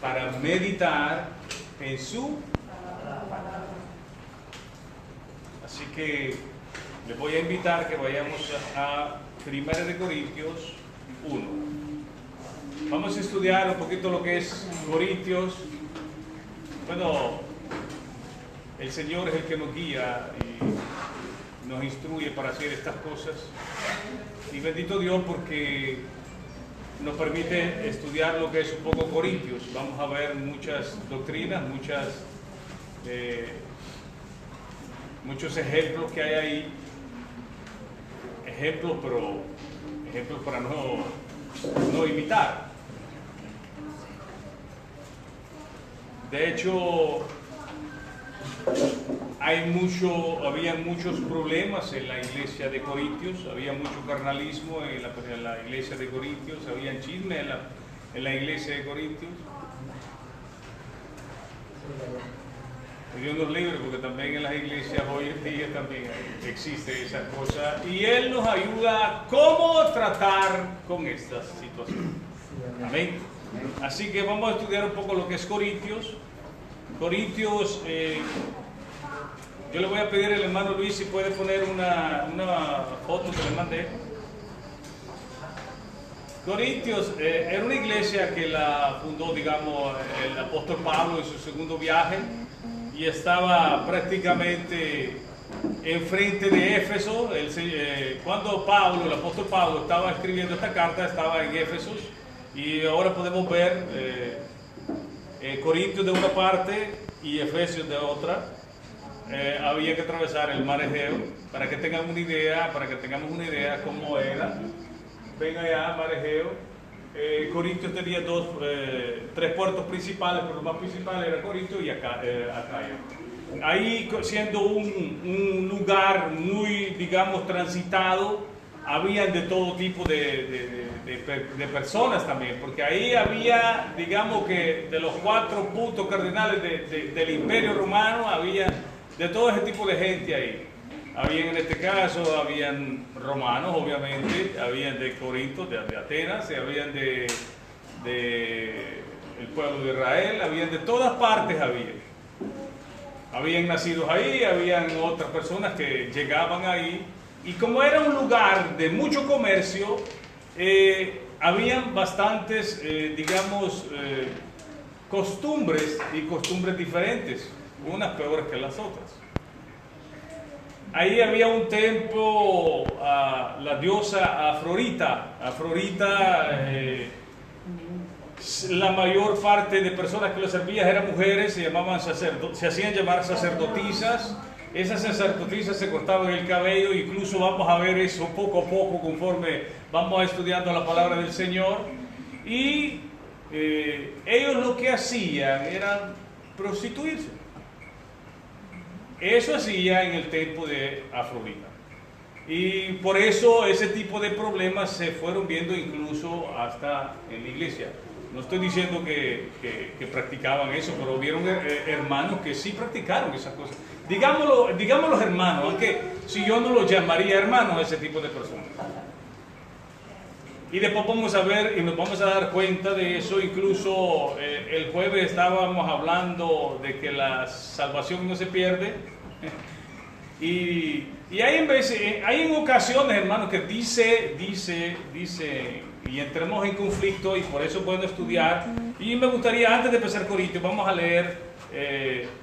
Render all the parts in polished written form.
para meditar en su. Así que les voy a invitar que vayamos a 1 Corintios 1. Vamos a estudiar un poquito lo que es Corintios. Bueno, el Señor es el que nos guía y nos instruye para hacer estas cosas. Y bendito Dios porque nos permite estudiar lo que es un poco Corintios. Vamos a ver muchas doctrinas, muchos ejemplos que hay ahí. Ejemplos para no imitar. De hecho, había muchos problemas en la iglesia de Corintios, había mucho carnalismo en la iglesia de Corintios, había chisme en la iglesia de Corintios. Y Dios nos libre, porque también en las iglesias hoy en día también existe esa cosa, y Él nos ayuda a cómo tratar con estas situaciones. Amén. Así que vamos a estudiar un poco lo que es Corintios. Corintios, yo le voy a pedir al hermano Luis si puede poner una foto que le mandé. Corintios era una iglesia que la fundó, digamos, el apóstol Pablo en su segundo viaje, y estaba prácticamente enfrente de Éfeso. Cuando el apóstol Pablo estaba escribiendo esta carta, estaba en Éfeso, y ahora podemos ver Corintios de una parte y Efesios de otra. Había que atravesar el mar Egeo para que tengamos una idea cómo era. Ven allá, mar Egeo. Corintios tenía tres puertos principales, pero lo más principal era Corinto y Acaya. Ahí, siendo un lugar muy, digamos, transitado, había de todo tipo de personas también, porque ahí había, digamos que de los 4 puntos cardinales del Imperio Romano, había de todo ese tipo de gente ahí. Habían, en este caso, habían romanos, obviamente, habían de Corinto, de Atenas, habían el pueblo de Israel, habían de todas partes, habían nacidos ahí, habían otras personas que llegaban ahí, y como era un lugar de mucho comercio, habían bastantes, costumbres diferentes, unas peores que las otras. Ahí había un templo a la diosa Afrodita. La mayor parte de personas que lo servían eran mujeres, se hacían llamar sacerdotisas. Esas sacerdotisas se cortaban el cabello, incluso vamos a ver eso poco a poco conforme vamos estudiando la palabra del Señor. Y ellos lo que hacían era prostituirse. Eso hacía en el templo de Afrodita. Y por eso ese tipo de problemas se fueron viendo incluso hasta en la iglesia. No estoy diciendo que practicaban eso, pero vieron hermanos que sí practicaron esas cosas. Digamos los hermanos, aunque si yo no los llamaría hermanos a ese tipo de personas. Y después vamos a ver y nos vamos a dar cuenta de eso. Incluso el jueves estábamos hablando de que la salvación no se pierde. Y hay en ocasiones, hermanos, que dice, y entremos en conflicto, y por eso es bueno estudiar. Y me gustaría, antes de empezar Corintios, vamos a leer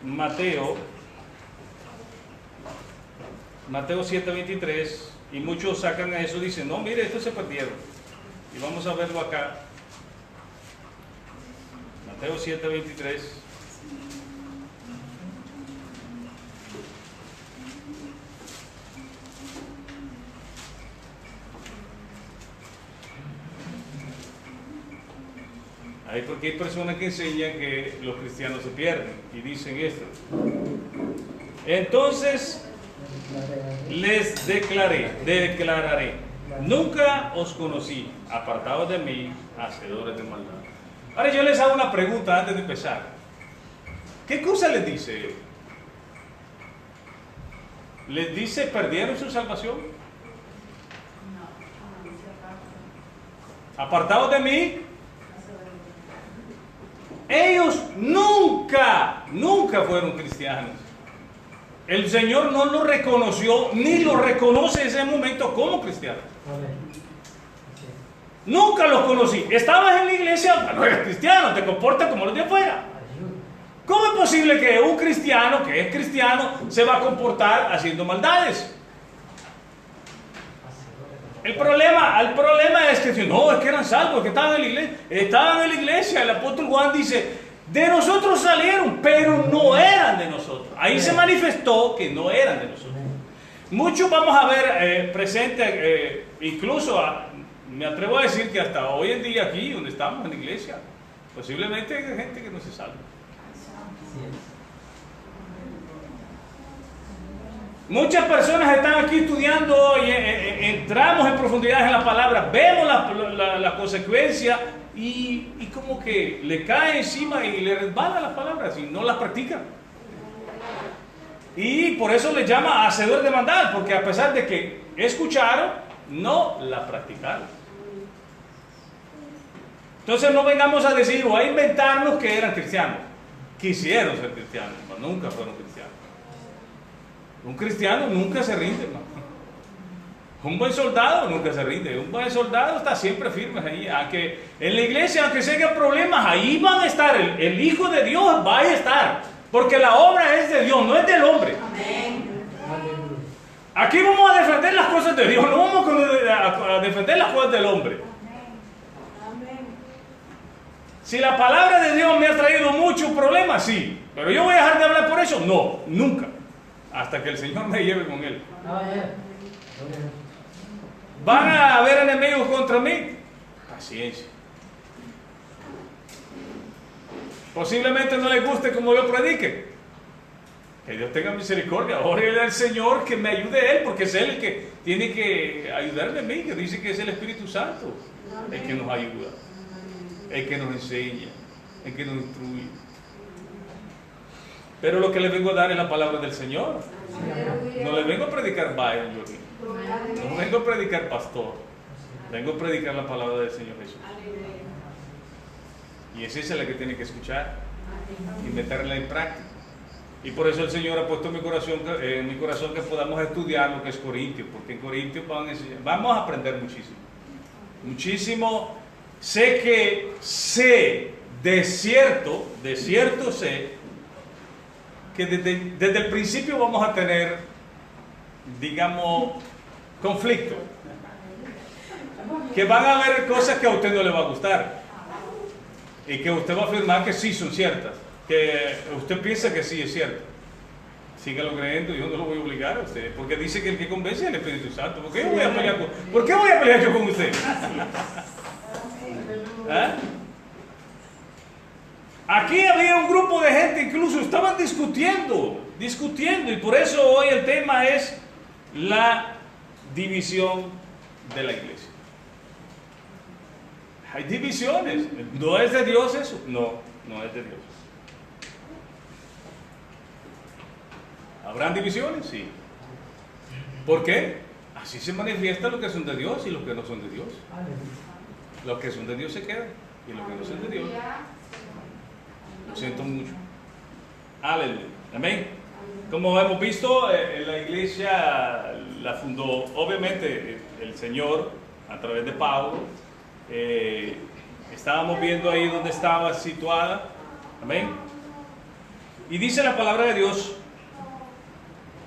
Mateo 7:23, y muchos sacan a eso y dicen, no, mire, estos se perdieron. Y vamos a verlo acá. Mateo 7:23. Porque hay personas que enseñan que los cristianos se pierden y dicen esto. Entonces les declararé, nunca os conocí, apartados de mí, hacedores de maldad. Ahora yo les hago una pregunta antes de empezar. ¿Qué cosa les dice? ¿Les dice perdieron su salvación? Apartados de mí. Ellos nunca fueron cristianos. El Señor no lo reconoció ni lo reconoce en ese momento como cristiano. Nunca los conocí. Estabas en la iglesia, no eres cristiano, te comportas como los de afuera. ¿Cómo es posible que un cristiano que es cristiano se va a comportar haciendo maldades? El problema es que no, es que eran salvos, que estaban en la iglesia. Estaban en la iglesia. El apóstol Juan dice, de nosotros salieron, pero no eran de nosotros. Ahí se manifestó que no eran de nosotros. Muchos vamos a ver presentes, incluso me atrevo a decir que hasta hoy en día aquí, donde estamos en la iglesia, posiblemente hay gente que no se salva. Muchas personas están aquí estudiando y entramos en profundidad en la palabra, vemos la consecuencia y como que le cae encima y le resbala las palabras y no las practican. Y por eso le llama hacedor de maldad, porque a pesar de que escucharon, no la practicaron. Entonces no vengamos a decir o a inventarnos que eran cristianos. Quisieron ser cristianos, pero nunca fueron cristianos. Un cristiano nunca se rinde, hermano. Un buen soldado nunca se rinde. Un buen soldado está siempre firme ahí. Aunque en la iglesia, aunque se hagan problemas, ahí van a estar. El Hijo de Dios va a estar. Porque la obra es de Dios, no es del hombre. Amén. Aquí vamos a defender las cosas de Dios, no vamos a defender las cosas del hombre. Si la palabra de Dios me ha traído muchos problemas, sí. Pero yo voy a dejar de hablar por eso. No, nunca. Hasta que el Señor me lleve con Él. ¿Van a haber enemigos contra mí? Paciencia. Posiblemente no les guste como yo predique. Que Dios tenga misericordia. Órale al Señor que me ayude Él, porque es Él el que tiene que ayudarme a mí, que dice que es el Espíritu Santo el que nos ayuda, el que nos enseña, el que nos instruye. Pero lo que les vengo a dar es la palabra del Señor. No les vengo a predicar Byron, no vengo a predicar pastor. Vengo a predicar la palabra del Señor Jesús. Y es esa la que tiene que escuchar y meterla en práctica. Y por eso el Señor ha puesto en mi corazón que podamos estudiar lo que es Corintios, porque en Corintios vamos a aprender muchísimo. Muchísimo. De cierto sé, que desde el principio vamos a tener, digamos, conflicto. Que van a haber cosas que a usted no le va a gustar. Y que usted va a afirmar que sí son ciertas. Que usted piensa que sí es cierto. Sígalo creyendo, yo no lo voy a obligar a usted. Porque dice que el que convence es el Espíritu Santo. ¿Por qué voy a pelear yo con usted? ¿Ah? Aquí había un grupo de gente, incluso estaban discutiendo, y por eso hoy el tema es la división de la iglesia. Hay divisiones. ¿No es de Dios eso? No es de Dios. ¿Habrán divisiones? Sí. ¿Por qué? Así se manifiesta lo que son de Dios y los que no son de Dios. Los que son de Dios se quedan y los que no son de Dios. Lo siento mucho. Aleluya. Amén. Como hemos visto, la iglesia la fundó, obviamente, el Señor a través de Pablo. Estábamos viendo ahí donde estaba situada. Amén. Y dice la palabra de Dios.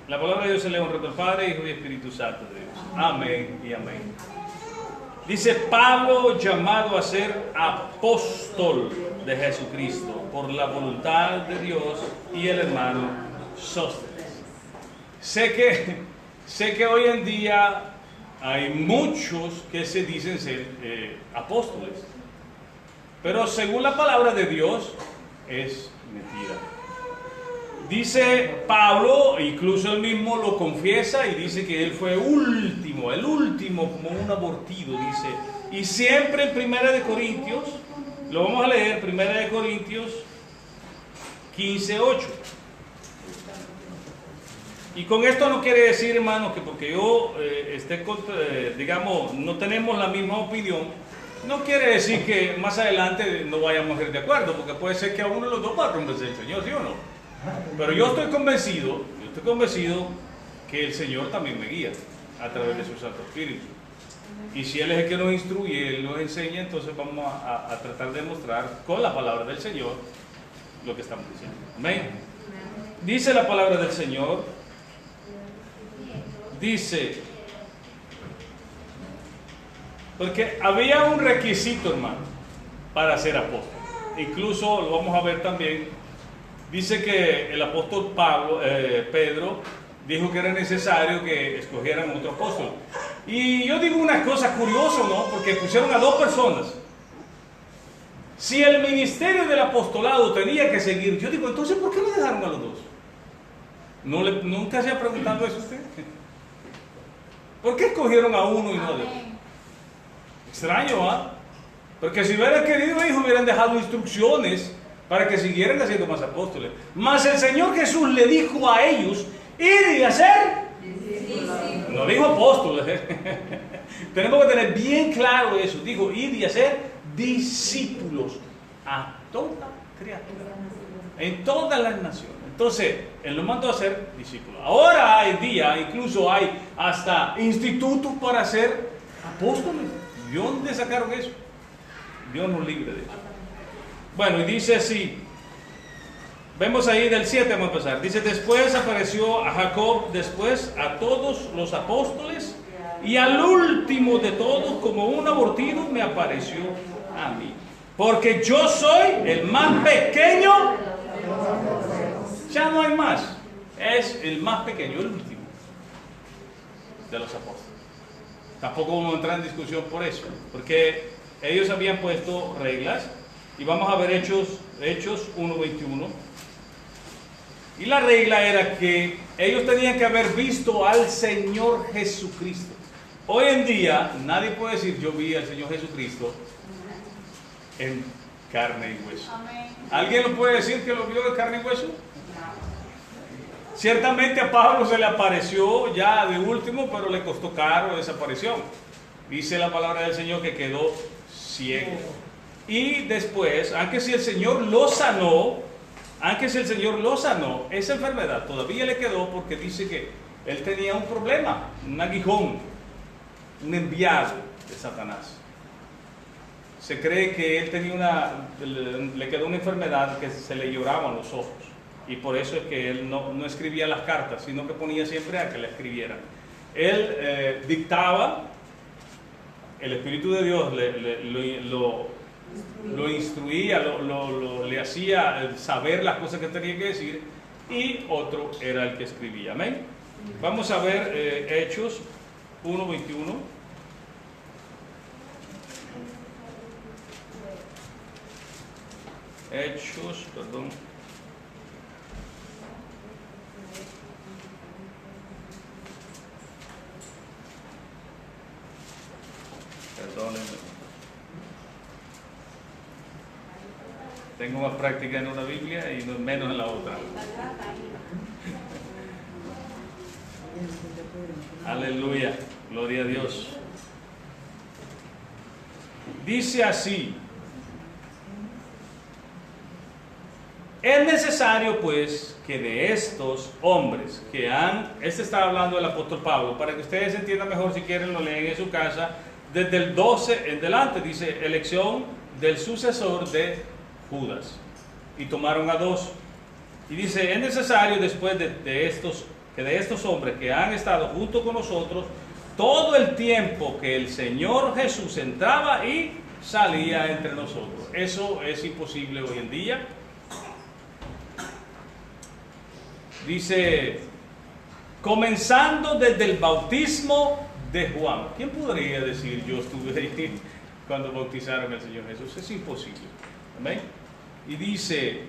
La palabra de Dios se lee en el Padre, Hijo y Espíritu Santo de Dios. Amén y amén. Dice Pablo, llamado a ser apóstol de Jesucristo por la voluntad de Dios, y el hermano Sóstenes. Sé que hoy en día hay muchos que se dicen ser apóstoles, pero según la palabra de Dios es mentira. Dice Pablo, incluso él mismo lo confiesa y dice que él fue el último como un abortido, dice. Y siempre en Primera de Corintios, lo vamos a leer, Primera de Corintios 15:8. Y con esto no quiere decir, hermano, que porque yo digamos, no tenemos la misma opinión, No quiere decir que más adelante no vayamos a ir de acuerdo, porque puede ser que a uno de los dos va a convencer el Señor, ¿sí o no? Pero yo estoy convencido que el Señor también me guía a través de su Santo Espíritu. Y si Él es el que nos instruye, Él nos enseña, entonces vamos a tratar de mostrar con la palabra del Señor lo que estamos diciendo. Amén. Dice la palabra del Señor, dice, porque había un requisito, hermano, para ser apóstol. Incluso lo vamos a ver también. Dice que el apóstol Pedro dijo que era necesario que escogieran otro apóstol. Y yo digo una cosa curiosa, ¿no? Porque pusieron a dos personas. Si el ministerio del apostolado tenía que seguir, yo digo, entonces ¿por qué no dejaron a los dos? ¿Nunca se ha preguntado eso usted? ¿Por qué escogieron a uno y no a otro? Extraño, ¿ah? Porque si hubieran querido ellos hubieran dejado instrucciones para que siguieran haciendo más apóstoles. Mas el Señor Jesús le dijo a ellos, ir y hacer. No dijo apóstoles. Tenemos que tener bien claro eso. Dijo, ir y hacer discípulos a toda criatura, en todas las naciones. Entonces, Él nos mandó a ser discípulos. Ahora en día incluso hay hasta institutos para ser apóstoles. ¿De dónde sacaron eso? Dios nos libre de eso. Bueno, y dice así, vemos ahí del 7, vamos a empezar. Dice, después apareció a Jacob, después a todos los apóstoles, y al último de todos, como un abortivo, me apareció a mí. Porque yo soy el más pequeño, ya no hay más, es el más pequeño, el último de los apóstoles. Tampoco vamos a entrar en discusión por eso, porque ellos habían puesto reglas. Y vamos a ver Hechos 1:21. Y la regla era que ellos tenían que haber visto al Señor Jesucristo. Hoy en día nadie puede decir yo vi al Señor Jesucristo en carne y hueso. ¿Alguien lo puede decir que lo vio en carne y hueso? Ciertamente a Pablo se le apareció ya de último, pero le costó caro esa aparición. Dice la palabra del Señor que quedó ciego. Y después, aunque si el Señor lo sanó, esa enfermedad todavía le quedó porque dice que él tenía un problema, un aguijón, un enviado de Satanás. Se cree que él tenía le quedó una enfermedad que se le lloraban los ojos. Y por eso es que él no escribía las cartas, sino que ponía siempre a que la escribieran. Él dictaba, el Espíritu de Dios lo instruía, le hacía saber las cosas que tenía que decir, y otro era el que escribía. Amén. Vamos a ver Hechos 1:21. Hechos, perdón. Perdónenme. Tengo más práctica en una Biblia y menos en la otra. Aleluya, gloria a Dios. Dice así: es necesario pues que de estos hombres que este está hablando del apóstol Pablo, para que ustedes entiendan mejor, si quieren lo leen en su casa, desde el 12 en delante, dice, elección del sucesor de Judas, y tomaron a 2, y dice, es necesario después de estos hombres que han estado junto con nosotros todo el tiempo que el Señor Jesús entraba y salía entre nosotros. Eso es imposible hoy en día. Dice, comenzando desde el bautismo de Juan. ¿Quién podría decir yo estuve ahí cuando bautizaron al Señor Jesús? Es imposible. ¿Amén? Y dice,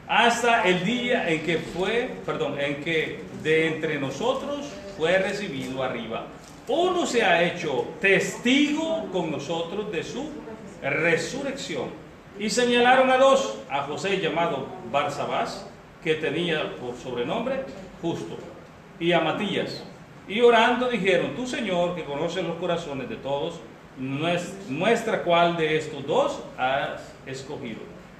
hasta el día en que de entre nosotros fue recibido arriba. Uno se ha hecho testigo con nosotros de su resurrección. Y señalaron a 2, a José llamado Barsabás, que tenía por sobrenombre Justo, y a Matías. Y orando dijeron, tú Señor, que conoces los corazones de todos, muestra cuál de estos dos has escogido,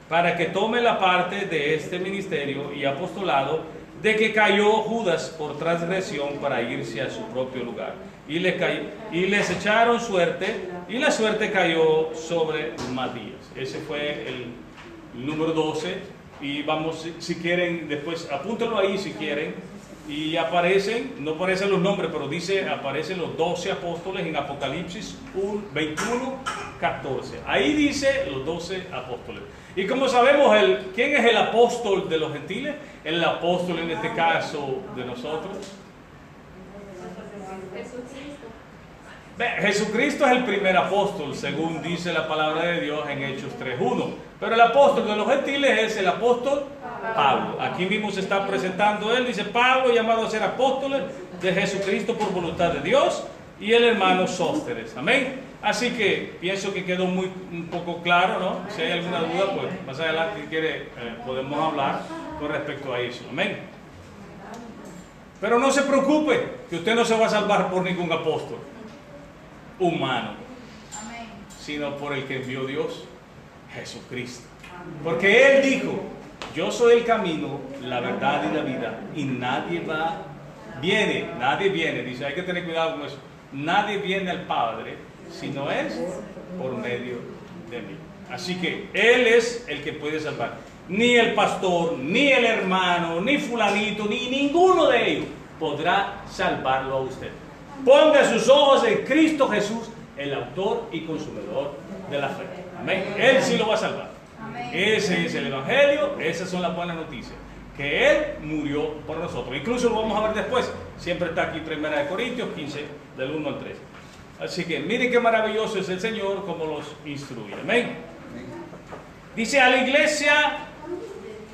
para que tome la parte de este ministerio y apostolado de que cayó Judas por transgresión para irse a su propio lugar. Y les echaron suerte, y la suerte cayó sobre Matías. Ese fue el número 12. Y vamos, si quieren, después apúntenlo ahí si quieren. Y aparecen, no aparecen los nombres, pero aparecen los 12 apóstoles en Apocalipsis 21, 14. Ahí dice los 12 apóstoles. Y como sabemos, ¿quién es el apóstol de los gentiles? El apóstol en este caso de nosotros. Jesucristo es el primer apóstol, según dice la palabra de Dios en Hechos 3:1. Pero el apóstol de los gentiles es el apóstol Pablo. Aquí mismo se está presentando él, dice Pablo, llamado a ser apóstoles de Jesucristo por voluntad de Dios, y el hermano Sóstenes. Amén. Así que pienso que quedó un poco claro, ¿no? Si hay alguna duda, pues más adelante si quiere podemos hablar con respecto a eso. Amén. Pero no se preocupe, que usted no se va a salvar por ningún apóstol humano, sino por el que envió Dios, Jesucristo. Porque Él dijo, yo soy el camino, la verdad y la vida, y nadie viene, dice, hay que tener cuidado con eso, nadie viene al Padre si no es por medio de mí. Así que Él es el que puede salvar. Ni el pastor, ni el hermano, ni fulanito, ni ninguno de ellos podrá salvarlo a usted. Ponga sus ojos en Cristo Jesús, el autor y consumidor de la fe. Amén. Él sí lo va a salvar. Amén. Ese es el evangelio, esas son las buenas noticias. Que Él murió por nosotros. Incluso lo vamos a ver después. Siempre está aquí 1 Corintios 15, del 1 al 3. Así que miren qué maravilloso es el Señor, como los instruye. Amén. Dice a la iglesia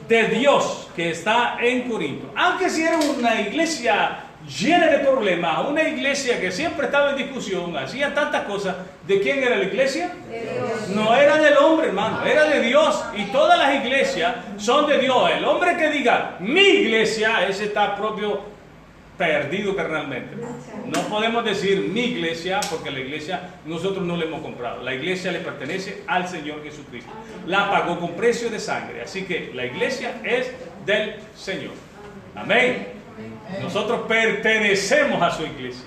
de Dios que está en Corinto. Aunque si era una iglesia llena de problemas, una iglesia que siempre estaba en discusión, hacían tantas cosas. ¿De quién era la iglesia? De Dios. No era del hombre, hermano, era de Dios. Y todas las iglesias son de Dios. El hombre que diga mi iglesia, ese está propio perdido carnalmente. No podemos decir mi iglesia, porque la iglesia nosotros no la hemos comprado. La iglesia le pertenece al Señor Jesucristo. La pagó con precio de sangre. Así que la iglesia es del Señor. Amén. Nosotros pertenecemos a su iglesia.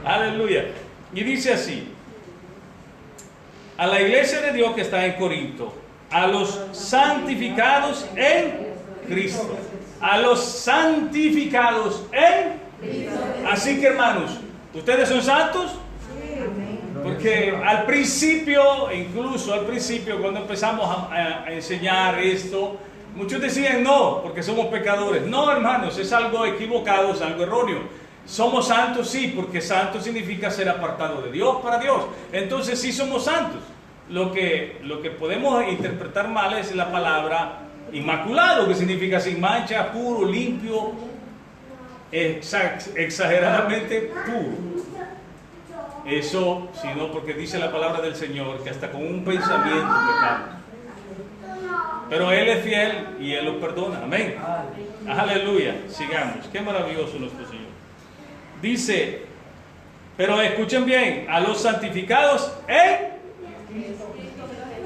Aleluya. Y dice así: a la iglesia de Dios que está en Corinto, a los santificados en Cristo. A los santificados en Cristo. Así que, hermanos, ¿ustedes son santos? Porque al principio, incluso al principio, cuando empezamos a enseñar esto, muchos decían no, porque somos pecadores. No, hermanos, es algo equivocado, es algo erróneo. Somos santos, sí, porque santo significa ser apartado de Dios para Dios. Entonces sí somos santos. Lo que podemos interpretar mal es la palabra inmaculado, que significa sin mancha, puro, limpio, exageradamente puro. Eso, sino porque dice la palabra del Señor que hasta con un pensamiento pecamos. Pero Él es fiel y Él los perdona. Amén. Aleluya. Sigamos. Qué maravilloso nuestro Señor. Dice, pero escuchen bien, a los santificados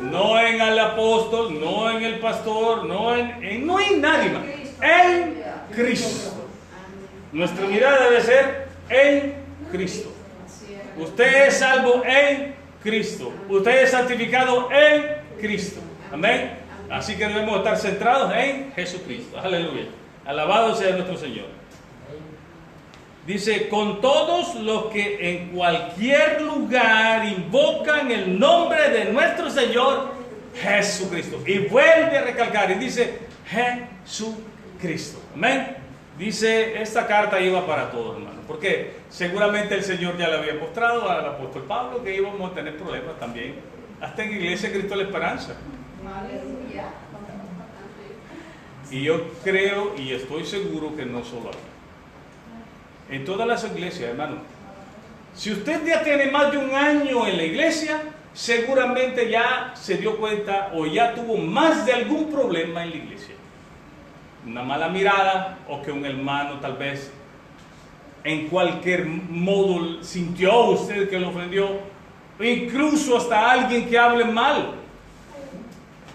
no en el apóstol, no en el pastor, no en nadie más. En Cristo. Nuestra mirada debe ser en Cristo. Usted es salvo en Cristo. Usted es santificado en Cristo. Amén. Así que debemos estar centrados en Jesucristo. Aleluya. Alabado sea nuestro Señor. Dice, con todos los que en cualquier lugar invocan el nombre de nuestro Señor Jesucristo. Y vuelve a recalcar y dice, Jesucristo. Amén. Dice, esta carta iba para todos, hermanos. Porque seguramente el Señor ya le había mostrado al apóstol Pablo que íbamos a tener problemas también. Hasta en Iglesia Cristo de la Esperanza. Y yo creo y estoy seguro que no solo aquí. En todas las iglesias, hermano. Si usted ya tiene más de un año en la iglesia, seguramente ya se dio cuenta o ya tuvo más de algún problema en la iglesia. Una mala mirada, o que un hermano tal vez en cualquier modo sintió usted que lo ofendió, incluso hasta alguien que hable mal.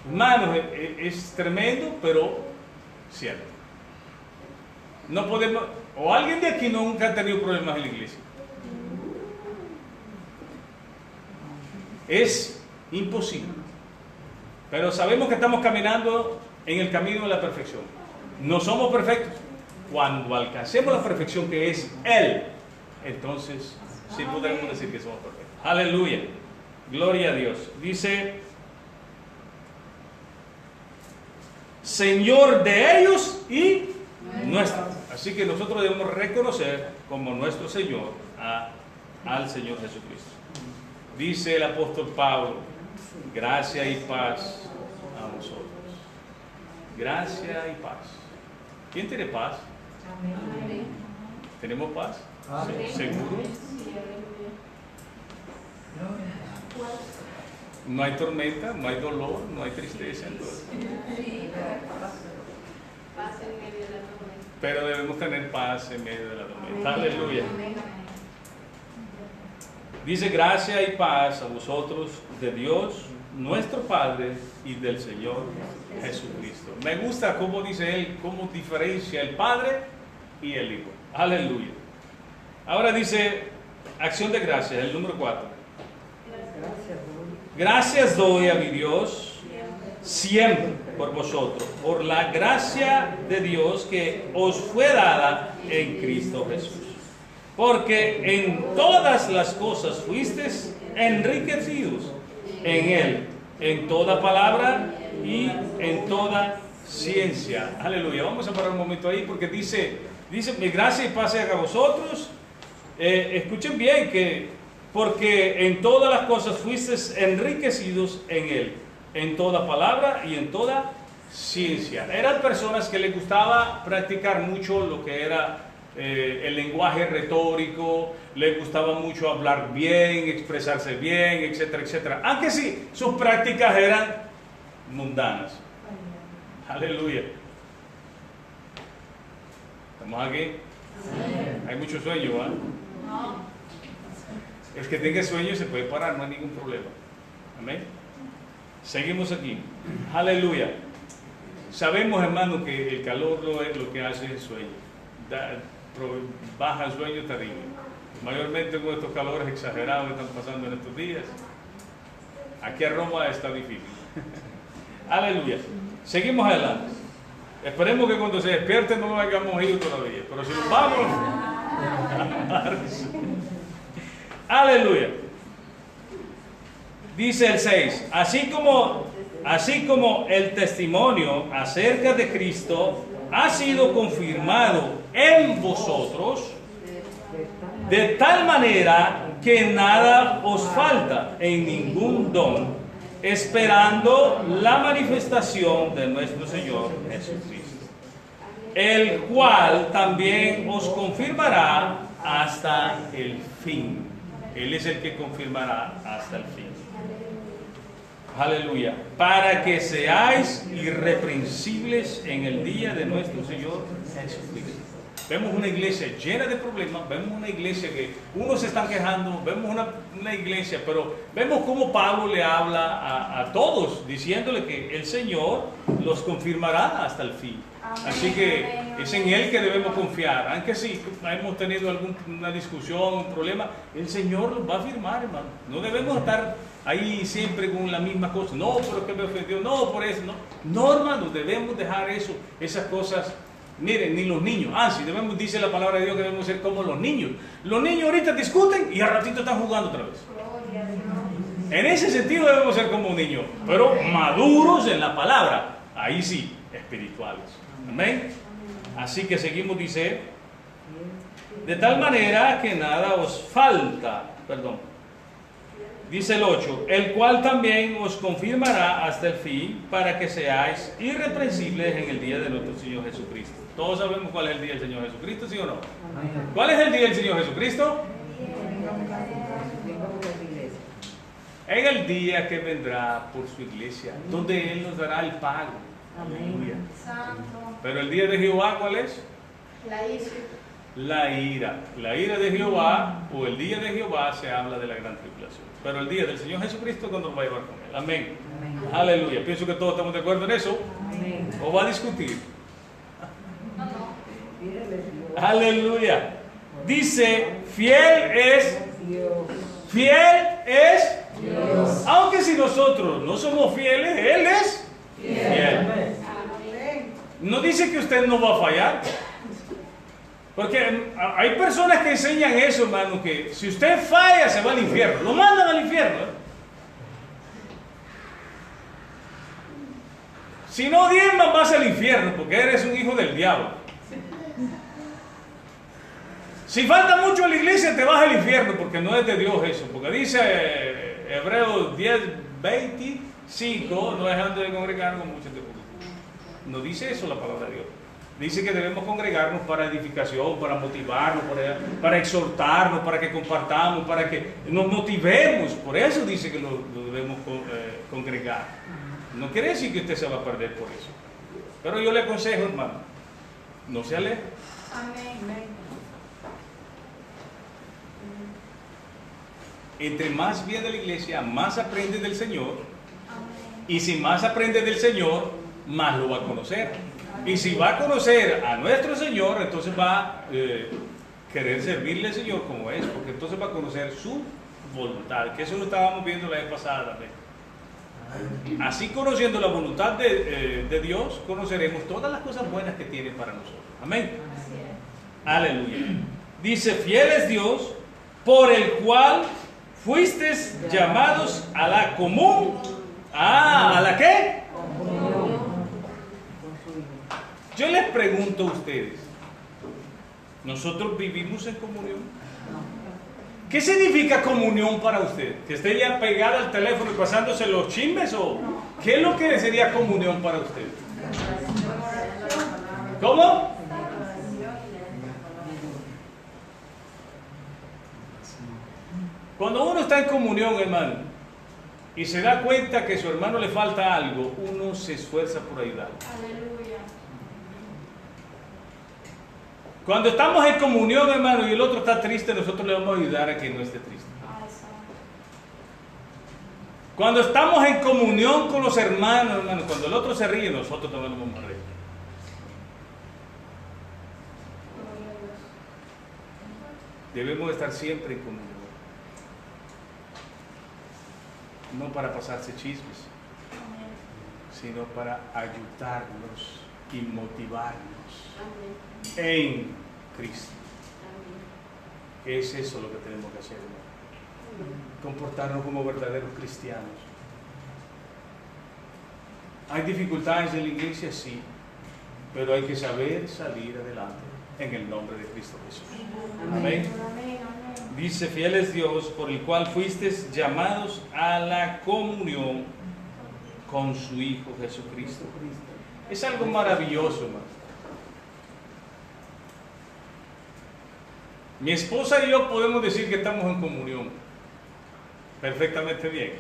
Hermanos, es tremendo, pero cierto. No podemos, o alguien de aquí nunca ha tenido problemas en la iglesia. Es imposible. Pero sabemos que estamos caminando en el camino de la perfección. No somos perfectos. Cuando alcancemos la perfección que es Él, entonces sí podremos decir que somos perfectos. Aleluya. Gloria a Dios. Dice, Señor de ellos y nuestro. Así que nosotros debemos reconocer como nuestro Señor al Señor Jesucristo. Dice el apóstol Pablo, gracia y paz a vosotros. Gracia y paz. ¿Quién tiene paz? Amén. ¿Tenemos paz? Sí. ¿Seguro? No hay tormenta, no hay dolor, no hay tristeza. Entonces. Paz en medio de la tormenta. Pero debemos tener paz en medio de la tormenta. Aleluya. Dice gracia y paz a vosotros de Dios, nuestro Padre, y del Señor Jesucristo. Me gusta cómo dice él, cómo diferencia el Padre y el Hijo. Aleluya. Ahora dice acción de gracias, el número 4. Gracias doy a mi Dios siempre por vosotros, por la gracia de Dios que os fue dada en Cristo Jesús. Porque en todas las cosas fuisteis enriquecidos en Él, en toda palabra y en toda ciencia. Aleluya. Vamos a parar un momento ahí porque dice mi gracia y paz a vosotros. Escuchen bien que porque en todas las cosas fuisteis enriquecidos en Él, en toda palabra y en toda ciencia. Eran personas que les gustaba practicar mucho lo que era el lenguaje retórico, les gustaba mucho hablar bien, expresarse bien, etcétera, etcétera. Aunque sí, sus prácticas eran mundanas. Aleluya. ¿Estamos aquí? Hay mucho sueño, ¿verdad? El que tenga sueño se puede parar, no hay ningún problema. Amén. Seguimos aquí. Aleluya. Sabemos, hermano, que el calor lo que hace es el sueño. Baja el sueño terrible. Mayormente con estos calores exagerados que están pasando en estos días. Aquí a Roma está difícil. Aleluya. Seguimos adelante. Esperemos que cuando se despierte no lo hayamos ido todavía. Pero si nos vamos. Aleluya. Dice el 6. Así como el testimonio acerca de Cristo ha sido confirmado en vosotros, de tal manera que nada os falta en ningún don, esperando la manifestación de nuestro Señor Jesucristo, el cual también os confirmará hasta el fin. Él es el que confirmará hasta el fin. Aleluya. Para que seáis irreprensibles en el día de nuestro Señor Jesucristo. Vemos una iglesia llena de problemas, vemos una iglesia que unos se están quejando, vemos una iglesia, pero vemos cómo Pablo le habla a todos, diciéndole que el Señor los confirmará hasta el fin. Así que es en Él que debemos confiar. Aunque sí, hemos tenido alguna discusión, un problema, el Señor los va a firmar, hermano. No debemos estar ahí siempre con la misma cosa. No, pero que me ofendió, no, por eso, no. No, hermano, debemos dejar eso, esas cosas. Miren, ni los niños. Sí, dice la palabra de Dios que debemos ser como los niños. Los niños ahorita discuten y al ratito están jugando otra vez. En ese sentido debemos ser como un niño, pero maduros en la palabra. Ahí sí, espirituales. Amén. Así que seguimos, dice, de tal manera que nada os falta. Dice el 8, el cual también os confirmará hasta el fin, para que seáis irreprensibles en el día de nuestro Señor Jesucristo. Todos sabemos cuál es el día del Señor Jesucristo, ¿sí o no? ¿Cuál es el día del Señor Jesucristo? En el día que vendrá por su iglesia, donde Él nos dará el pago. Aleluya. Pero el día de Jehová, ¿cuál es? La ira. la ira. La ira de Jehová o el día de Jehová se habla de la gran tribulación. Pero el día del Señor Jesucristo cuando nos va a llevar con Él. Amén. Amén. Aleluya. Pienso que todos estamos de acuerdo en eso. Amén. ¿O va a discutir? No, no. Aleluya. Dice, fiel es, Dios. fiel es, Dios. aunque si nosotros no somos fieles, Él es fiel. Amén. No dice que usted no va a fallar. Porque hay personas que enseñan eso, hermano, que si usted falla se va al infierno. Lo mandan al infierno. Si no diezmas vas al infierno porque eres un hijo del diablo. Si falta mucho en la iglesia te vas al infierno porque no es de Dios eso. Porque dice Hebreos 10:25, no dejan de congregar con muchos de vosotros. No dice eso la palabra de Dios. Dice que debemos congregarnos para edificación, para motivarnos, para exhortarnos, para que compartamos, para que nos motivemos. Por eso dice que lo debemos congregar. No quiere decir que usted se va a perder por eso. Pero yo le aconsejo, hermano, no se aleje. Amén. Entre más viene de la iglesia, más aprende del Señor. Amén. Y si más aprende del Señor, más lo va a conocer. Y si va a conocer a nuestro Señor, entonces va a querer servirle al Señor como es, porque entonces va a conocer su voluntad, que eso lo estábamos viendo la vez pasada también. Así conociendo la voluntad de Dios, conoceremos todas las cosas buenas que tiene para nosotros. Amén. Así es. Aleluya. Dice, fiel es Dios, por el cual fuisteis llamados a la común. ¿A la qué? Yo les pregunto a ustedes, ¿nosotros vivimos en comunión? ¿Qué significa comunión para usted? ¿Que esté ya pegada al teléfono y pasándose los chismes? ¿O qué es lo que sería comunión para usted? ¿Cómo? Cuando uno está en comunión, hermano, y se da cuenta que a su hermano le falta algo, uno se esfuerza por ayudarlo. Aleluya. Cuando estamos en comunión, hermano, y el otro está triste, nosotros le vamos a ayudar a que no esté triste. Ay, santo. Cuando estamos en comunión con los hermanos, hermano, cuando el otro se ríe, nosotros también nos vamos a reír. Gloria a Dios. Debemos estar siempre en comunión. No para pasarse chismes, Amén. sino para ayudarnos y motivarnos Amén. en Cristo. Amén. Es eso lo que tenemos que hacer, hermano. Comportarnos como verdaderos cristianos. ¿Hay dificultades en la iglesia? Sí, pero hay que saber salir adelante en el nombre de Cristo Jesús. Amén. Amén. Dice, fiel es Dios, por el cual fuisteis llamados a la comunión con su Hijo Jesucristo. Es algo maravilloso, hermano. Mi esposa y yo podemos decir que estamos en comunión perfectamente bien.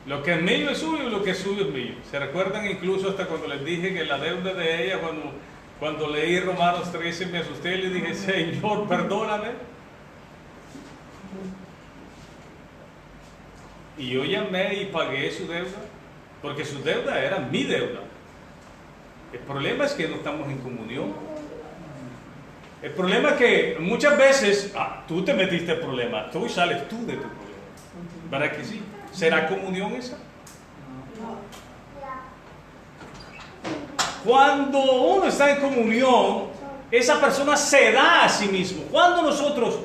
Lo que es mío es suyo y lo que es suyo es mío. ¿Se recuerdan incluso hasta cuando les dije que la deuda de ella, cuando leí Romanos 13 me asusté y le dije, Señor, perdóname? Y yo llamé y pagué su deuda, porque su deuda era mi deuda. El problema es que no estamos en comunión. El problema es que muchas veces, tú te metiste el problema, tú sales tú de tu problema. ¿Verdad que sí? ¿Será comunión esa? Cuando uno está en comunión, esa persona se da a sí mismo. Cuando nosotros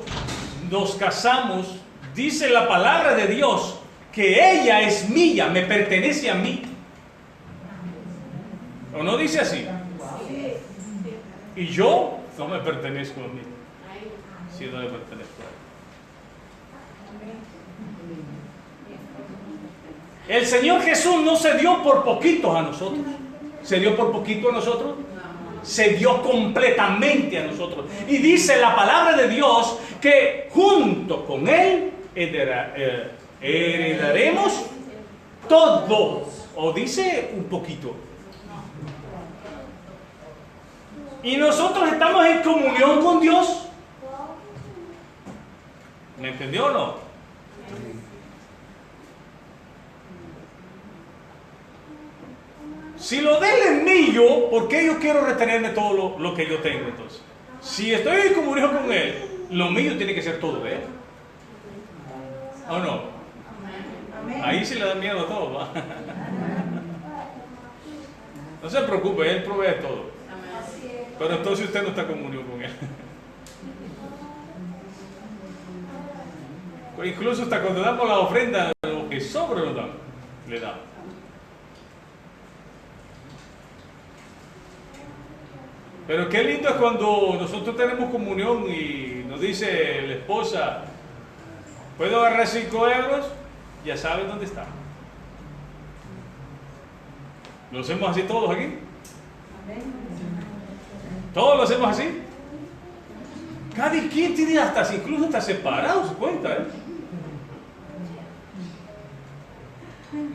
nos casamos, dice la palabra de Dios que ella es mía, me pertenece a mí. ¿O no dice así? Y yo no me pertenezco a mí, si no le pertenezco a él. El Señor Jesús no se dio por poquitos a nosotros. ¿Se dio por poquito a nosotros? Se dio completamente a nosotros. Y dice la palabra de Dios que junto con Él heredaremos todo. O dice un poquito. Y nosotros estamos en comunión con Dios. ¿Me entendió o no? Si lo de él es mío, ¿por qué yo quiero retenerme todo lo que yo tengo entonces? Si estoy en comunión con él, lo mío tiene que ser todo de él. ¿O no? Ahí sí le da miedo a todo, ¿va? No se preocupe, él provee todo. Pero entonces usted no está en comunión con él. Incluso hasta cuando damos la ofrenda, lo que sobra lo damos, le damos. Pero qué lindo es cuando nosotros tenemos comunión y nos dice la esposa, ¿puedo agarrar 5 euros? Ya saben dónde está. ¿Lo hacemos así todos aquí? ¿Todos lo hacemos así? Cada quien tiene hasta, incluso hasta separado su cuenta, ¿eh?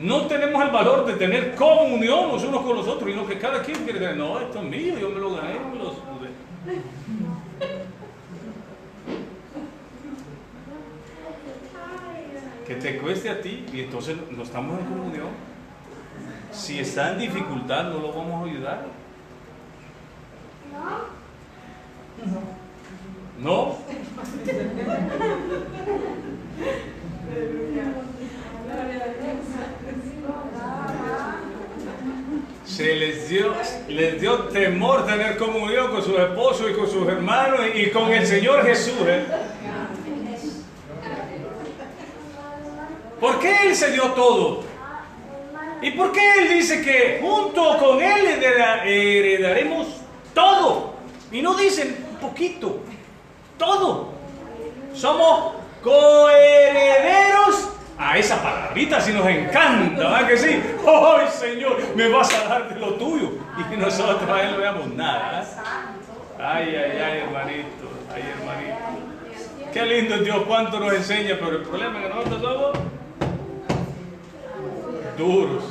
No tenemos el valor de tener comunión los unos con los otros, y no que cada quien quiere tener, no, esto es mío, yo me lo gané, me lo sudé. Que te cueste a ti, y entonces no estamos en comunión. Si está en dificultad, no lo vamos a ayudar. ¿No? Les dio temor tener comunión con sus esposos y con sus hermanos y con el Señor Jesús, ¿eh? ¿Por qué Él se dio todo? ¿Y por qué Él dice que junto con Él heredaremos todo? Y no dicen un poquito, todo. Somos coherederos. A esa palabrita sí nos encanta, ¿verdad que sí? ¡Ay, Señor, me vas a dar de lo tuyo! Y nosotros a Él no veamos nada, ¿eh? Ay, hermanito, ay, hermanito. Qué lindo es Dios, cuánto nos enseña, pero el problema es que nosotros somos duros.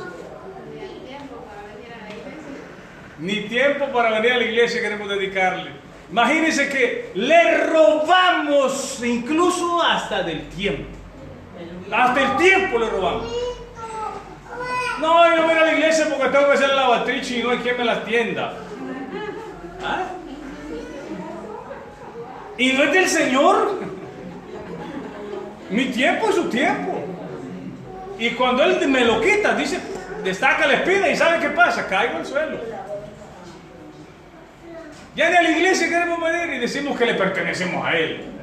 Ni tiempo para venir a la iglesia queremos dedicarle. Imagínense que le robamos incluso hasta del tiempo. Hasta el tiempo le robamos. No, yo voy a la iglesia porque tengo que hacer la lavatriz y no hay quien me la atienda. ¿Ah? ¿Y no es del Señor? Mi tiempo es su tiempo. Y cuando Él me lo quita, dice, destaca la espina y ¿sabe qué pasa? Caigo al suelo. Ya ni a la iglesia queremos venir y decimos que le pertenecemos a Él.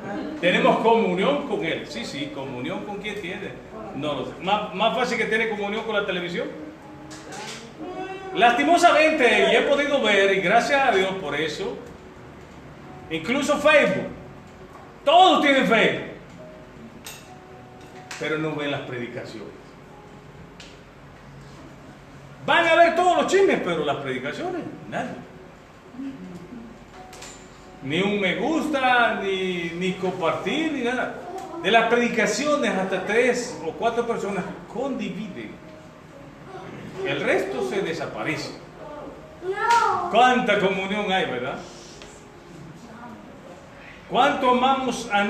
Tenemos comunión con Él. Sí, comunión con quién tiene. No lo sé. Más fácil que tiene comunión con la televisión. Lastimosamente, y he podido ver, y gracias a Dios por eso, incluso Facebook. Todos tienen Facebook. Pero no ven las predicaciones. Van a ver todos los chismes, pero las predicaciones, nada. Ni un me gusta, ni compartir, ni nada. De las predicaciones hasta 3 o 4 personas condividen. El resto se desaparece. ¿Cuánta comunión hay, verdad? ¿Cuánto amamos a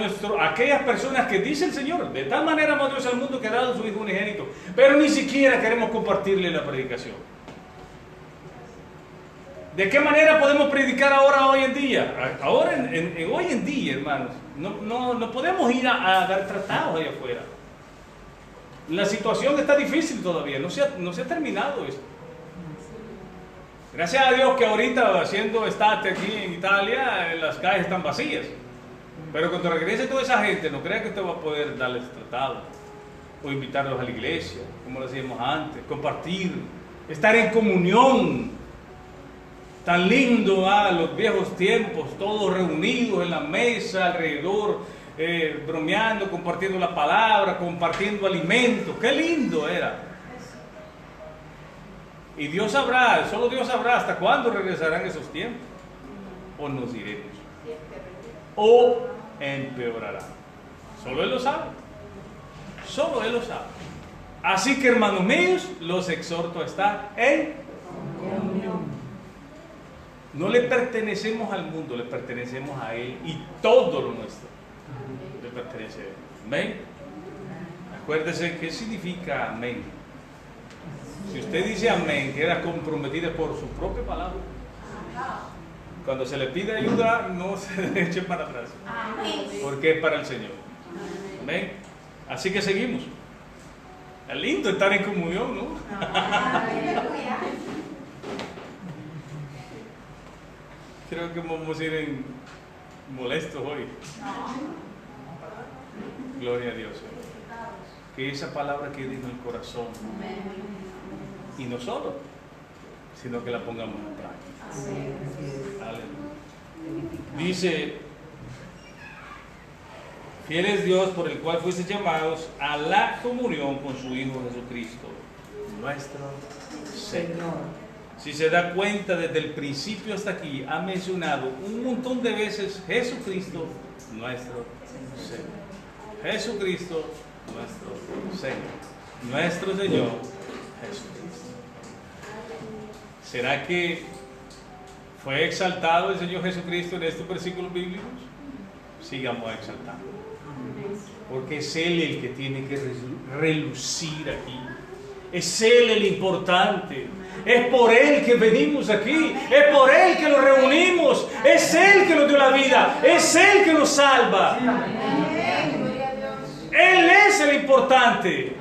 aquellas personas que dice el Señor? De tal manera amó Dios al mundo que ha dado su Hijo unigénito. Pero ni siquiera queremos compartirle la predicación. ¿De qué manera podemos predicar ahora, hoy en día? Ahora, hoy en día, hermanos, no podemos ir a dar tratados allá afuera. La situación está difícil todavía, no se ha terminado esto. Gracias a Dios que ahorita, haciendo estate aquí en Italia, las calles están vacías. Pero cuando regrese toda esa gente, no crea que usted va a poder darles tratados o invitarlos a la iglesia, como lo hacíamos antes, compartir, estar en comunión. Tan lindo, los viejos tiempos, todos reunidos en la mesa, alrededor, bromeando, compartiendo la palabra, compartiendo alimentos. ¡Qué lindo era! Y Dios sabrá, solo Dios sabrá hasta cuándo regresarán esos tiempos. O nos iremos. O empeorará. Solo Él lo sabe. Solo Él lo sabe. Así que, hermanos míos, los exhorto a estar en comunión. No le pertenecemos al mundo, le pertenecemos a Él y todo lo nuestro le pertenece a Él. Amén. Acuérdese, ¿qué significa amén? Si usted dice amén, queda comprometida por su propia palabra. Cuando se le pide ayuda, no se eche para atrás, porque es para el Señor. Amén. Así que seguimos. Es lindo estar en comunión, ¿no? Creo que vamos a ir molestos hoy. Gloria a Dios. Que esa palabra quede en el corazón. Y no solo, sino que la pongamos en práctica. Aleluya. Dice: fiel es Dios por el cual fuiste llamados a la comunión con su Hijo Jesucristo, nuestro Señor. Si se da cuenta, desde el principio hasta aquí ha mencionado un montón de veces Jesucristo, nuestro Señor. Jesucristo, nuestro Señor. Nuestro Señor, Jesucristo. ¿Será que fue exaltado el Señor Jesucristo en estos versículos bíblicos? Sigamos exaltando. Porque es Él el que tiene que relucir aquí. Es Él el importante. Es por Él que venimos aquí. Es por Él que nos reunimos. Es Él que nos dio la vida. Es Él que nos salva. Él es el importante.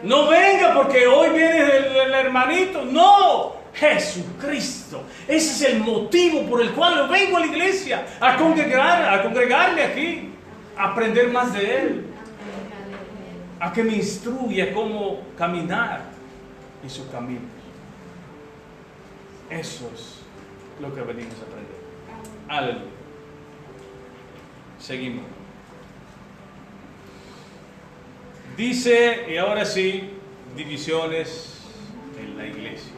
No venga porque hoy viene el hermanito. No. Jesucristo. Ese es el motivo por el cual vengo a la iglesia. A congregarme aquí. A aprender más de Él. A que me instruya cómo caminar en sus caminos. Eso es lo que venimos a aprender. Aleluya. Seguimos. Dice, y ahora sí, divisiones en la iglesia.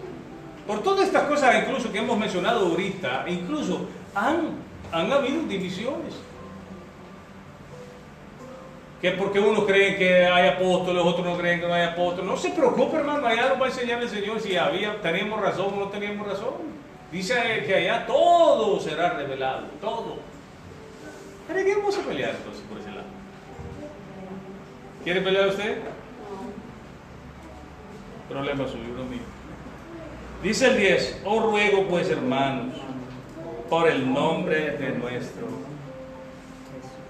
Por todas estas cosas incluso que hemos mencionado ahorita, incluso han habido divisiones. Que porque unos creen que hay apóstoles, otros no creen que no hay apóstoles. No se preocupe, hermano, allá nos va a enseñar el Señor si teníamos razón o no teníamos razón. Dice que allá todo será revelado, todo. ¿Para qué vamos a pelear entonces por ese lado? ¿Quiere pelear usted? Problema suyo, no mío. Dice el 10, os ruego pues, hermanos, por el nombre de nuestro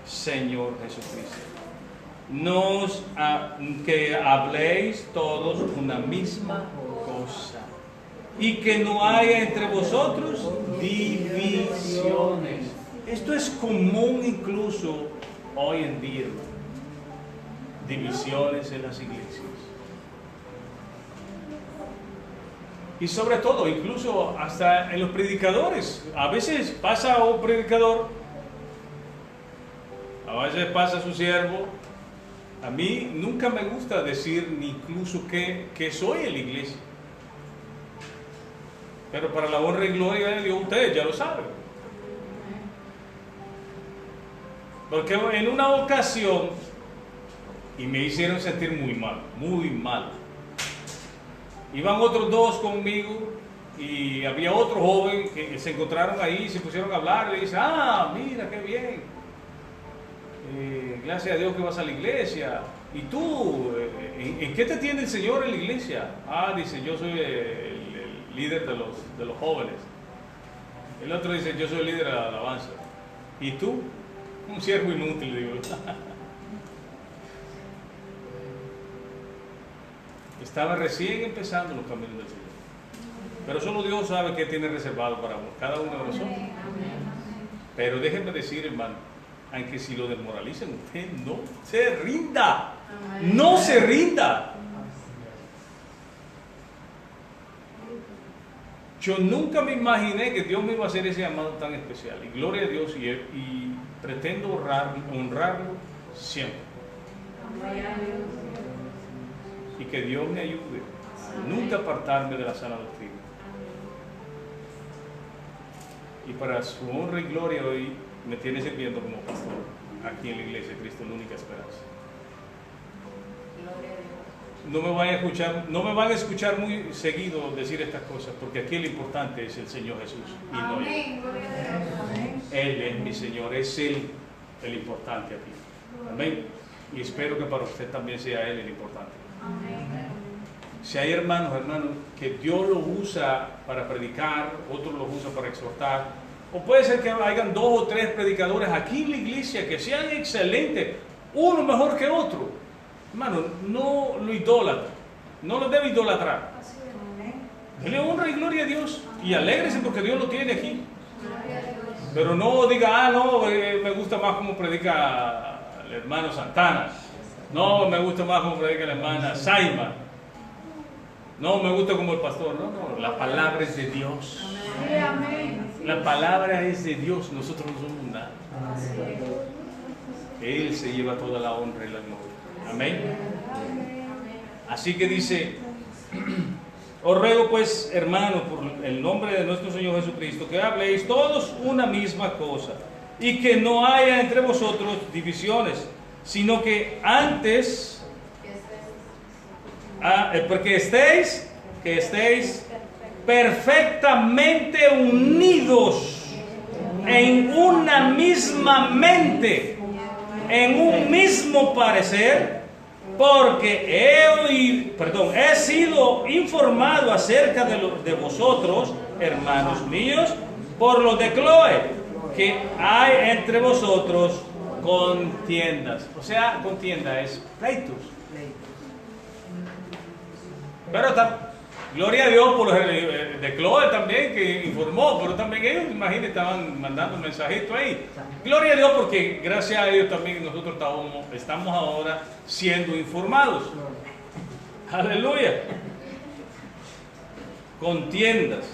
Señor Jesucristo, que habléis todos una misma cosa y que no haya entre vosotros divisiones. Esto es común incluso hoy en día, divisiones en las iglesias. Y sobre todo, incluso hasta en los predicadores. A veces pasa un predicador, a veces pasa su siervo. A mí nunca me gusta decir ni incluso que soy en la iglesia. Pero para la honra y gloria de Dios, ustedes ya lo saben. Porque en una ocasión, y me hicieron sentir muy mal, muy mal. Iban otros dos conmigo y había otro joven que se encontraron ahí y se pusieron a hablar. Y le dice, mira, qué bien. Gracias a Dios que vas a la iglesia. ¿Y tú? ¿En qué te tiene el Señor en la iglesia? Dice, yo soy el líder de los jóvenes. El otro dice, yo soy el líder de la alabanza. ¿Y tú? Un siervo inútil, digo. Estaba recién empezando los caminos del Señor. Pero solo Dios sabe qué tiene reservado para cada uno de nosotros. Pero déjenme decir, hermano, aunque si lo desmoralicen, usted no se rinda. No se rinda. Yo nunca me imaginé que Dios me iba a hacer ese llamado tan especial. Y gloria a Dios, y pretendo honrarlo siempre. Y que Dios me ayude a nunca apartarme de la sana doctrina. Y para su honra y gloria hoy me tiene sirviendo como pastor aquí en la iglesia de Cristo, la única esperanza. no me van a escuchar muy seguido decir estas cosas, porque aquí lo importante es el Señor Jesús y no yo. Amén, gloria a Dios. Él es mi Señor, es Él el importante aquí. Amén. Y espero que para usted también sea Él el importante. Amén. Si hay hermanos, que Dios los usa para predicar, otros los usa para exhortar, o puede ser que hayan 2 o 3 predicadores aquí en la iglesia que sean excelentes, uno mejor que otro. Hermano, no lo idolatra, no lo debe idolatrar. Así es. Dele honra y gloria a Dios y alégrese porque Dios lo tiene aquí. Gloria a Dios. Pero no diga, me gusta más como predica el hermano Santana. No, me gusta más como predica la hermana Saima. No, me gusta como el pastor. No, la palabra es de Dios. Sí, amén. La palabra es de Dios, nosotros no somos nada. Así es. Él se lleva toda la honra y la gloria. Amén. Amén. Así que dice, os ruego pues, hermanos, por el nombre de nuestro Señor Jesucristo, que habléis todos una misma cosa y que no haya entre vosotros divisiones, sino que antes, porque que estéis perfectamente unidos en una misma mente, en un mismo parecer, porque he sido informado acerca de vosotros, hermanos míos, por los de Cloé, que hay entre vosotros contiendas. O sea, contienda es pleitos. Pero gloria a Dios por los de Cloé también, que informó, pero también ellos, imagínense, estaban mandando un mensajito ahí. Gloria a Dios porque gracias a ellos también nosotros estamos ahora siendo informados. Aleluya. Contiendas.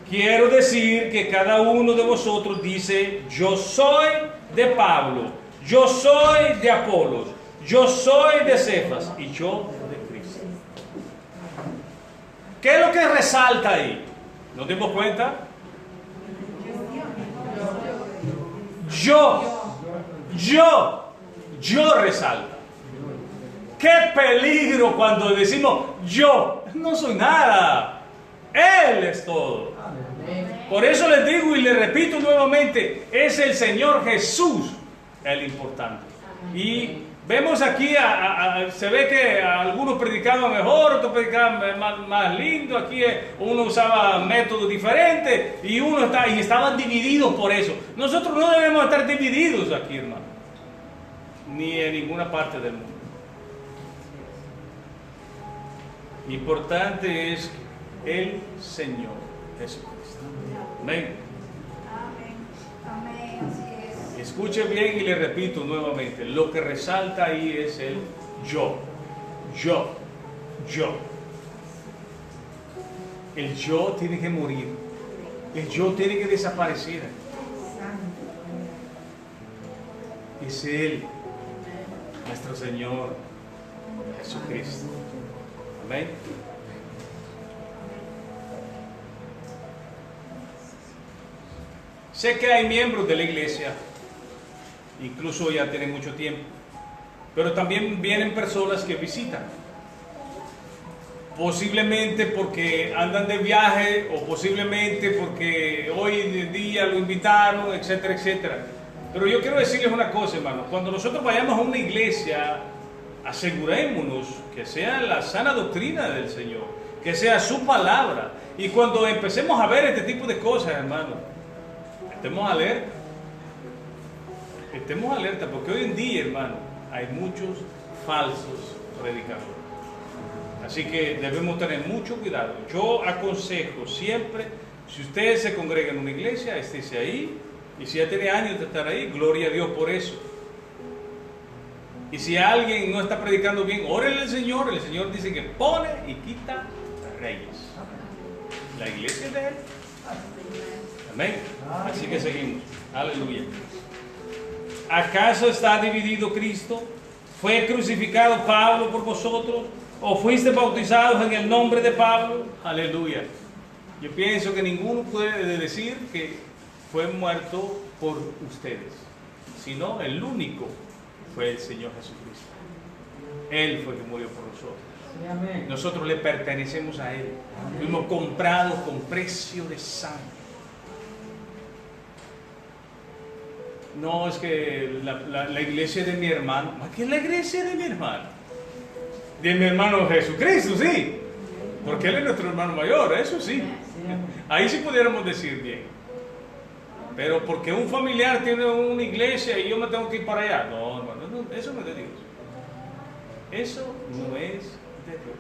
Quiero decir que cada uno de vosotros dice, yo soy de Pablo, yo soy de Apolos, yo soy de Cefas y yo de Cristo. ¿Qué es lo que resalta ahí? ¿Nos dimos cuenta? Yo resalta. Qué peligro cuando decimos yo no soy nada, Él es todo. Por eso les digo y les repito nuevamente, es el Señor Jesús el importante. Y vemos aquí, se ve que algunos predicaban mejor, otros predicaban más lindo, aquí uno usaba métodos diferentes y estaban divididos por eso. Nosotros no debemos estar divididos aquí, hermano, ni en ninguna parte del mundo. Importante es el Señor Jesucristo. Amén. Amén. Así es. Escuche bien y le repito nuevamente, lo que resalta ahí es el yo. El yo tiene que morir. El yo tiene que desaparecer. Es Él, nuestro Señor Jesucristo. Amén. Sé que hay miembros de la iglesia, incluso ya tienen mucho tiempo, pero también vienen personas que visitan. Posiblemente porque andan de viaje o posiblemente porque hoy en día lo invitaron, etcétera, etcétera. Pero yo quiero decirles una cosa, hermano. Cuando nosotros vayamos a una iglesia, asegurémonos que sea la sana doctrina del Señor, que sea su palabra. Y cuando empecemos a ver este tipo de cosas, hermano, estemos alerta, porque hoy en día, hermano, hay muchos falsos predicadores. Así que debemos tener mucho cuidado. Yo aconsejo siempre, si usted se congrega en una iglesia, estése ahí, y si ya tiene años de estar ahí, gloria a Dios por eso. Y si alguien no está predicando bien, órele al Señor. El Señor dice que pone y quita reyes. La iglesia es de Él. Amén. Así que seguimos. Aleluya. ¿Acaso está dividido Cristo? ¿Fue crucificado Pablo por vosotros? ¿O fuiste bautizados en el nombre de Pablo? Aleluya. Yo pienso que ninguno puede decir que fue muerto por ustedes, sino el único fue el Señor Jesucristo. Él fue el que murió por nosotros. Sí, amén. Nosotros le pertenecemos a Él. Fuimos comprados con precio de sangre. No, es que la iglesia de mi hermano. ¿Qué es la iglesia de mi hermano? De mi hermano Jesucristo, sí. Porque Él es nuestro hermano mayor, eso sí. Ahí sí pudiéramos decir bien. Pero porque un familiar tiene una iglesia y yo me tengo que ir para allá. No, hermano, eso no es de Dios. Eso no es de Dios.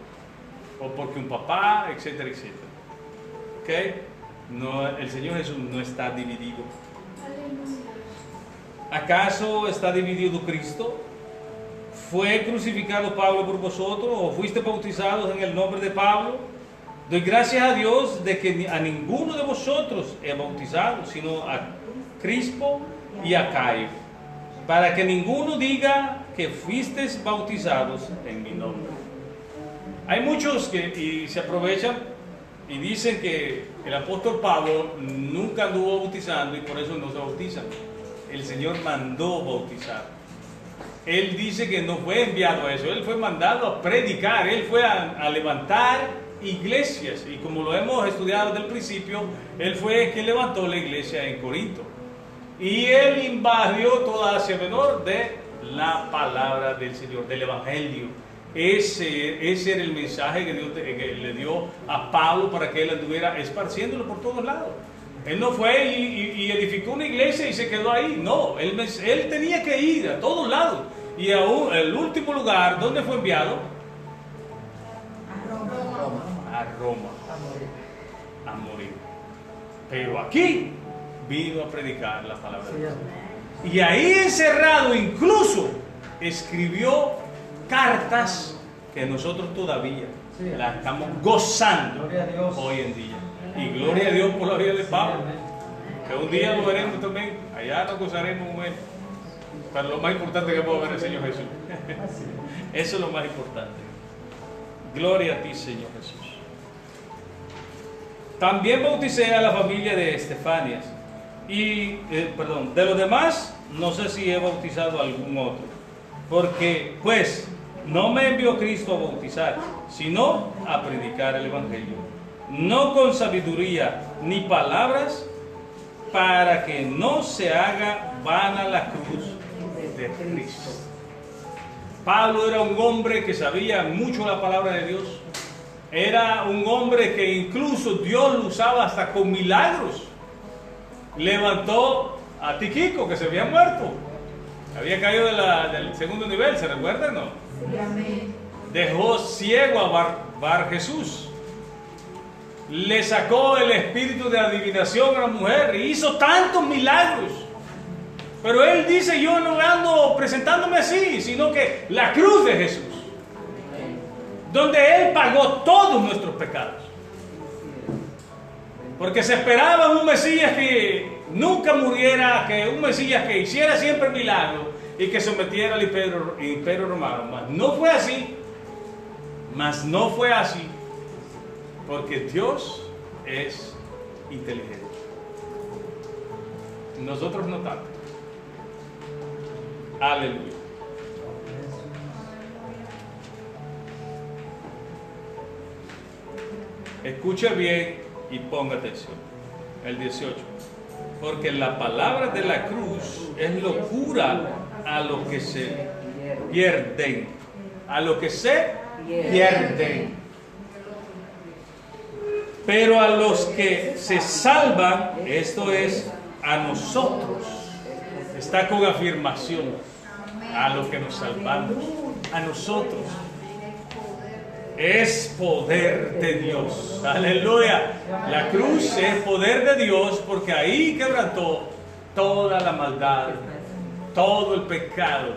O porque un papá, etcétera, etcétera. ¿Ok? No, el Señor Jesús no está dividido. ¿Acaso está dividido Cristo? ¿Fue crucificado Pablo por vosotros o fuiste bautizados en el nombre de Pablo? Doy gracias a Dios de que a ninguno de vosotros he bautizado, sino a Crispo y a Cayo, para que ninguno diga que fuisteis bautizados en mi nombre. Hay muchos que se aprovechan y dicen que el apóstol Pablo nunca anduvo bautizando y por eso no se bautizan. El Señor mandó bautizar. Él dice que no fue enviado a eso, Él fue mandado a predicar, Él fue a levantar iglesias. Y como lo hemos estudiado desde el principio, Él fue quien levantó la iglesia en Corinto. Y Él invadió toda Asia Menor de la palabra del Señor, del Evangelio. Ese era el mensaje que Dios que le dio a Pablo para que él anduviera esparciéndolo por todos lados. Él no fue y edificó una iglesia y se quedó ahí. No, él tenía que ir a todos lados. Y aún el último lugar, ¿dónde fue enviado? A Roma. A morir. Pero aquí vino a predicar la palabra de Dios. Y ahí encerrado incluso escribió cartas que nosotros todavía las estamos gozando hoy en día. Y gloria a Dios por la vida de Pablo, que un día lo veremos también, allá nos gozaremos con él. Pero lo más importante que vamos a ver es el Señor Jesús. Eso es lo más importante. Gloria a ti, Señor Jesús. También bauticé a la familia de Estefanías. Y, de los demás, no sé si he bautizado a algún otro. Porque, pues, no me envió Cristo a bautizar, sino a predicar el Evangelio. No con sabiduría ni palabras, para que no se haga vana la cruz de Cristo. Pablo era un hombre que sabía mucho la palabra de Dios. Era un hombre que incluso Dios lo usaba hasta con milagros. Levantó a Tíquico, que se había muerto. Había caído del segundo nivel, ¿se recuerdan, no? Dejó ciego a Bar Jesús. Le sacó el espíritu de adivinación a la mujer y hizo tantos milagros. Pero él dice: yo no ando presentándome así, sino que la cruz de Jesús, donde Él pagó todos nuestros pecados. Porque se esperaba un Mesías que nunca muriera, que un Mesías que hiciera siempre milagros y que sometiera al imperio romano. Mas no fue así, porque Dios es inteligente. Nosotros no tanto. Aleluya. Escucha bien y ponga atención. El 18. Porque la palabra de la cruz es locura a los que se pierden. A los que se pierden. Pero a los que se salvan, esto es a nosotros. Está con afirmación. A los que nos salvamos. A nosotros. Es poder de Dios. Aleluya. La cruz es poder de Dios porque ahí quebrantó toda la maldad, todo el pecado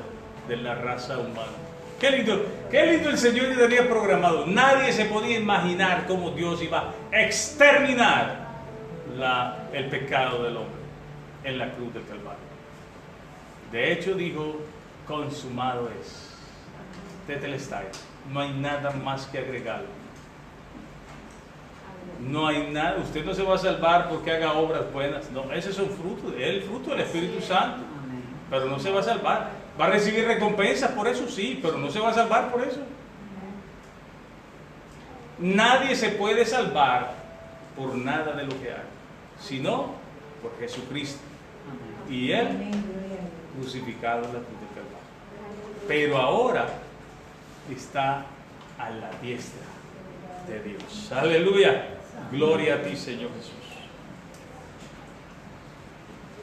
de la raza humana. Qué lindo el Señor ya tenía programado. Nadie se podía imaginar cómo Dios iba a exterminar el pecado del hombre en la cruz del Calvario. De hecho dijo: consumado es. Tetelestai. No hay nada más que agregar. No hay nada. Usted no se va a salvar porque haga obras buenas. No, ese es un fruto. Es el fruto del Espíritu Santo. Pero no se va a salvar. ¿Va a recibir recompensas por eso? Sí, pero no se va a salvar por eso. Nadie se puede salvar por nada de lo que haga, sino por Jesucristo y Él crucificado en la cruz del Calvario. Pero ahora está a la diestra de Dios. Aleluya. Gloria a ti, Señor Jesús.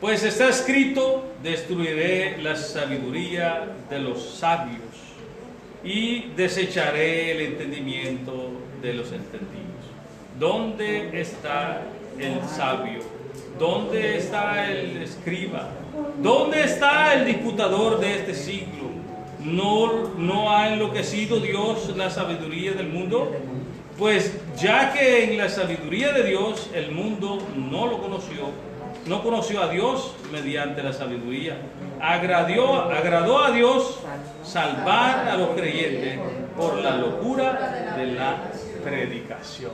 Pues está escrito: destruiré la sabiduría de los sabios y desecharé el entendimiento de los entendidos. ¿Dónde está el sabio? ¿Dónde está el escriba? ¿Dónde está el disputador de este siglo? ¿No ha enloquecido Dios la sabiduría del mundo? Pues ya que en la sabiduría de Dios el mundo no lo conoció, no conoció a Dios mediante la sabiduría, agradó a Dios salvar a los creyentes por la locura de la predicación.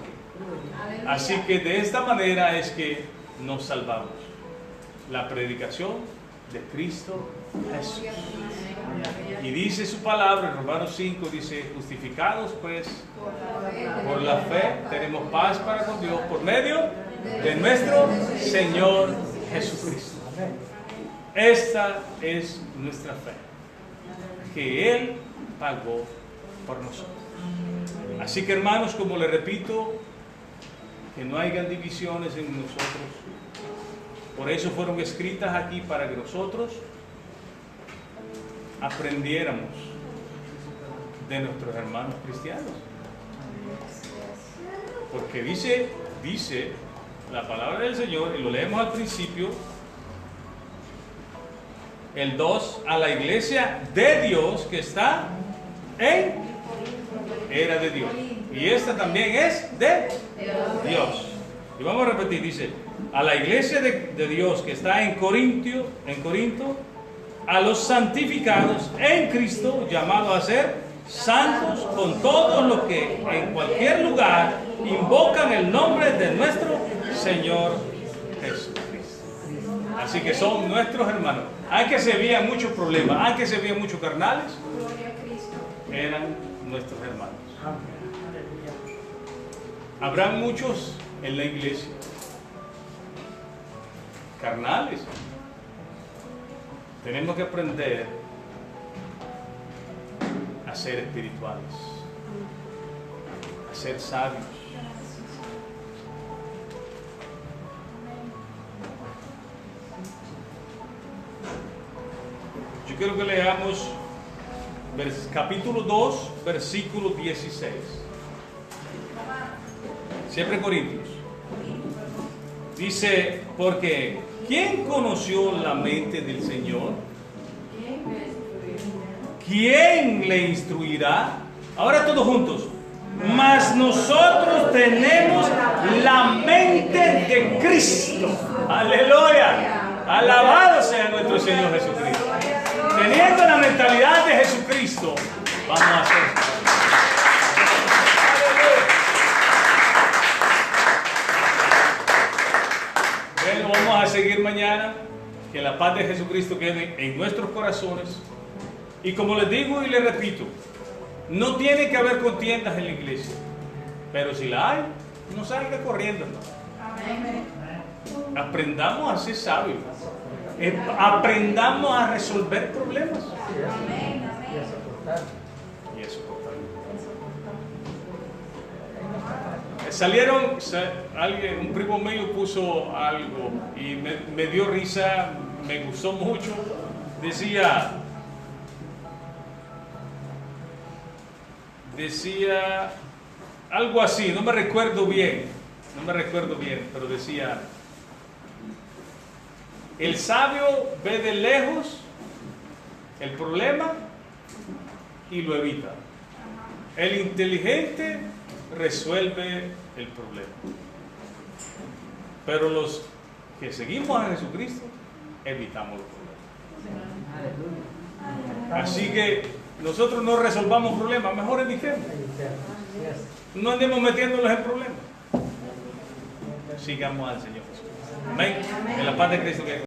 Así que de esta manera es que nos salvamos. La predicación de Cristo Jesús. Y dice su palabra en Romanos 5, dice: justificados pues por la fe tenemos paz para con Dios por medio de nuestro Señor Jesucristo. Esta es nuestra fe, que Él pagó por nosotros. Así que, hermanos, como les repito, que no hayan divisiones en nosotros. Por eso fueron escritas aquí, para que nosotros aprendiéramos de nuestros hermanos cristianos. Porque dice la palabra del Señor, y lo leemos al principio, el 2, a la iglesia de Dios que está era de Dios. Y esta también es de Dios. Y vamos a repetir, dice: a la iglesia de Dios que está en Corinto, a los santificados en Cristo, llamados a ser santos, con todos los que en cualquier lugar invocan el nombre de nuestro Señor Jesucristo. Así que son nuestros hermanos. Aunque se veían muchos problemas, aunque se veían muchos carnales, eran nuestros hermanos. Habrá muchos en la iglesia carnales. Tenemos que aprender a ser espirituales, a ser sabios. Yo quiero que leamos capítulo 2, versículo 16. Siempre Corintios. Dice: porque ¿quién conoció la mente del Señor? ¿Quién le instruirá? Ahora todos juntos. Mas nosotros tenemos la mente de Cristo. Aleluya. Alabado sea nuestro Señor Jesucristo. Teniendo la mentalidad de Jesucristo, vamos a hacer. Bueno, vamos a seguir mañana. Que la paz de Jesucristo quede en nuestros corazones. Y como les digo y les repito, no tiene que haber contiendas en la iglesia. Pero si la hay, no salga corriendo. Aprendamos a ser sabios. Aprendamos a resolver problemas. Y a soportar. Un primo mío puso algo y me dio risa, me gustó mucho. Decía algo así, no me recuerdo bien, pero decía: el sabio ve de lejos el problema y lo evita. El inteligente resuelve el problema. Pero los que seguimos a Jesucristo evitamos los problemas. Así que nosotros no resolvamos problemas, mejor evitemos. No andemos metiéndolos en problemas. Sigamos al Señor Jesús. Amén. En la paz de Cristo que